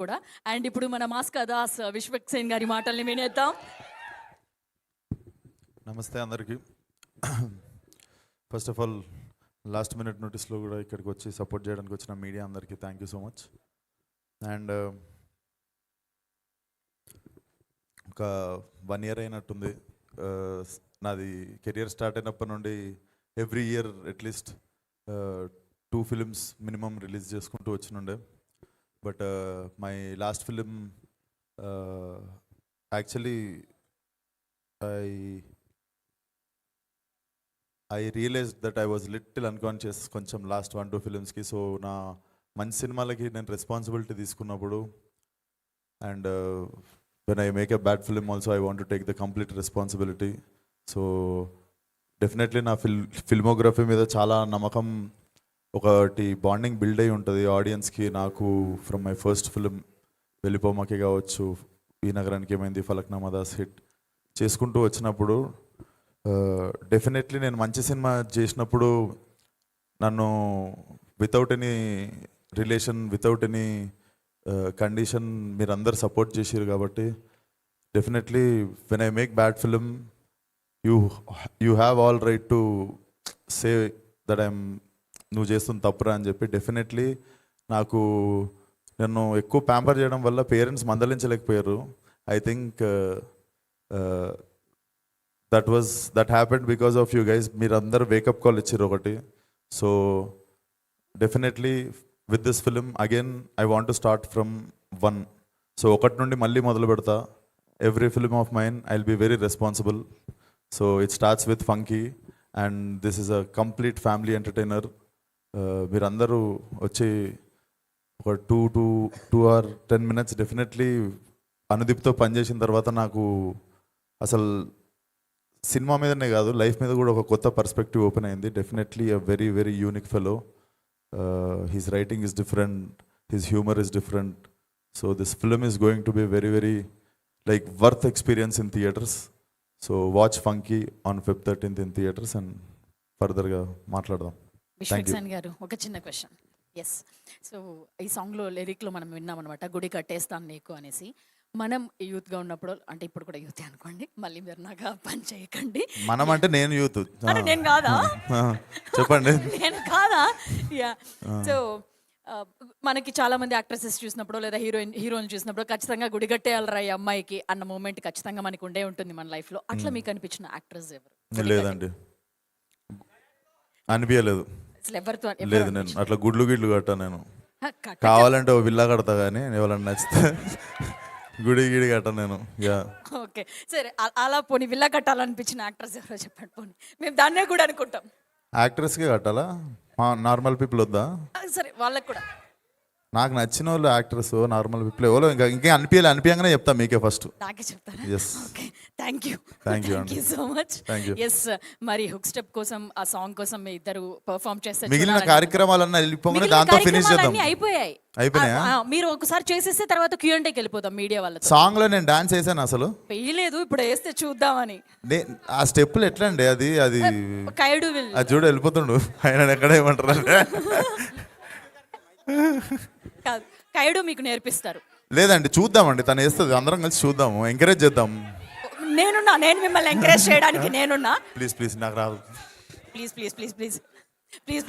కూడా. అండ్ ఇప్పుడు మన మాస్కా దాస్ విశ్వక్సేన్ గారి మాటల్ని వినేద్దాం. నమస్తే అందరికీ. First of all last minute నోటీస్లో కూడా ఇక్కడికి వచ్చి సపోర్ట్ చేయడానికి వచ్చిన మీడియా అందరికీ thank you so much. And ఒక 1 year అయినట్టుంది నాది కెరియర్ స్టార్ట్ అయినప్పటి నుండి every year at least 2 films minimum release చేసుకుంటూ వచ్చినుండే. But my last film actually I realized that I was little unconscious కొంచెం లాస్ట్ 1-2 filmsకి. సో నా మంచి సినిమాలకి నేను రెస్పాన్సిబిలిటీ తీసుకున్నప్పుడు and when I make a bad film also I want to take the complete responsibility. So definitely నా filmography మీద చాలా నమ్మకం, ఒకటి బాండింగ్ బిల్డ్ అయి ఉంటుంది ఆడియన్స్కి. నాకు ఫ్రమ్ మై ఫస్ట్ ఫిలిం వెళ్ళిపోమాకే కావచ్చు, ఈ నగరానికి ఏమైంది, ఫలక్నామా దాస్ హిట్ చేసుకుంటూ వచ్చినప్పుడు డెఫినెట్లీ నేను మంచి సినిమా చేసినప్పుడు నన్ను without any relation, without any condition మీరందరూ సపోర్ట్ చేసారు. కాబట్టి definitely when I make bad film you have all right to say that I'm నువ్వు చేస్తున్న తప్పురా అని చెప్పి. డెఫినెట్లీ నాకు నన్ను ఎక్కువ ప్యాంపర్ చేయడం వల్ల పేరెంట్స్ మందలించలేకపోయారు. I think that happened because of you guys. మీరందరూ వేకప్ కాల్ ఇచ్చారు ఒకటి. So definitely with this film again I want to start from 1. So 1 నుండి మళ్ళీ మొదలు పెడతా. Every film of mine I will be very responsible. So it starts with Funky and this is a complete family entertainer. మీరందరూ వచ్చి ఒక 2 or 10 minutes definitely అనుదీప్తో పనిచేసిన తర్వాత నాకు అసలు సినిమా మీదనే కాదు లైఫ్ మీద కూడా ఒక కొత్త పర్స్పెక్టివ్ ఓపెన్ అయింది. Definitely a very very unique fellow. His writing is different, his humour is different. So this film is going to be very very like worth experience in theatres. So watch funky on Feb 13th in theatres and ఫర్దర్గా మాట్లాడదాం. విశ్వక్సేన్ గారు ఒక చిన్న question. Yes, so ఈ సాంగ్లో లిరిక్లో మనం విన్నాం అనమాట, గుడి కట్టేస్తాను నీకు అనేసి. మనం యూత్గా ఉన్నప్పుడు, అంటే ఇప్పుడు కూడా యూత్ అనుకోండి, మళ్ళీ మీరు నాకు పని చేయకండి. మనం అంటే నేను యూత్, నేను కాదా? చెప్పండి. నేను కాదా? యా. సో మనకి చాలా మంది యాక్ట్రెసెస్ చూసినప్పుడు లేదా హీరోయిన్ చూసినప్పుడు ఖచ్చితంగా గుడి కట్టేయాలరా ఈ అమ్మాయికి అన్న మూమెంట్ ఖచ్చితంగా మనకు ఉండే ఉంటుంది మన లైఫ్లో. అట్లా మీకు అనిపించిన యాక్ట్రెస్ ఎవరు? లేదండి, అనిపించలేదు. అసలు ఎవరితో లేదు, నేను అట్లా గుడ్లు కట్టా. నేను కావాలంటే ఓ విల్లా కడతా, కానీ ఎవరైనా నచ్చితే గుడి కట్ట నేను. ఓకే, సరే. అలా పోనీ విల్లా కట్టాలనిపించిన యాక్ట్రెస్ ఎవరో చెప్పండి. పోనీ మేము దాన్నే కూడా అనుకుంటాం. యాక్ట్రెస్కే కట్టాలా, నార్మల్ పీపుల్ వద్దా? సరే, వాళ్ళకి కూడా. నాకు నచ్చిన వాళ్ళు యాక్టర్స్ నార్మల్ పీపుల్ ఎవరో ఇంకా అనిపించగానే చెప్తా మీకే ఫస్ట్. నాకే చెప్తారా? Yes. Okay, thank you so much. Yes, మరి హుక్ స్టెప్ కోసం, ఆ సాంగ్ కోసం మీ ఇద్దరు పర్ఫామ్ చేస్తారు. మిగిలిన కార్యక్రమాలన్నీ వెళ్ళిపోగానే దాంతో ఫినిష్ చేద్దాం. అయిపోయాయి. మీరు ఒకసారి చేసేస్తే తర్వాత Q&Aకి వెళ్ళిపోతాం మీడియా వాళ్ళతో. సాంగ్ లో నేను డాన్స్ వేసాను, అసలు వేయలేదు, ఇప్పుడు వేస్తే చూద్దామని. ఆ స్టెప్పులు ఎట్లా అండి? అది కైడు అది చూడు వెళ్ళిపోతుండు ఆయన ఎక్కడ ఏమంటారు కాదు, కైడు మీకు నేర్పిస్తారు. లేదండి, చూద్దామండి, తను వేస్తుంది, అందరం కలిసి చూద్దాము, ఎంకరేజ్ చేద్దాం. నేను మిమ్మల్ని ఎంకరేజ్ చేయడానికి నేనున్నా. ప్లీజ్ నాకు రాదు. ప్లీజ్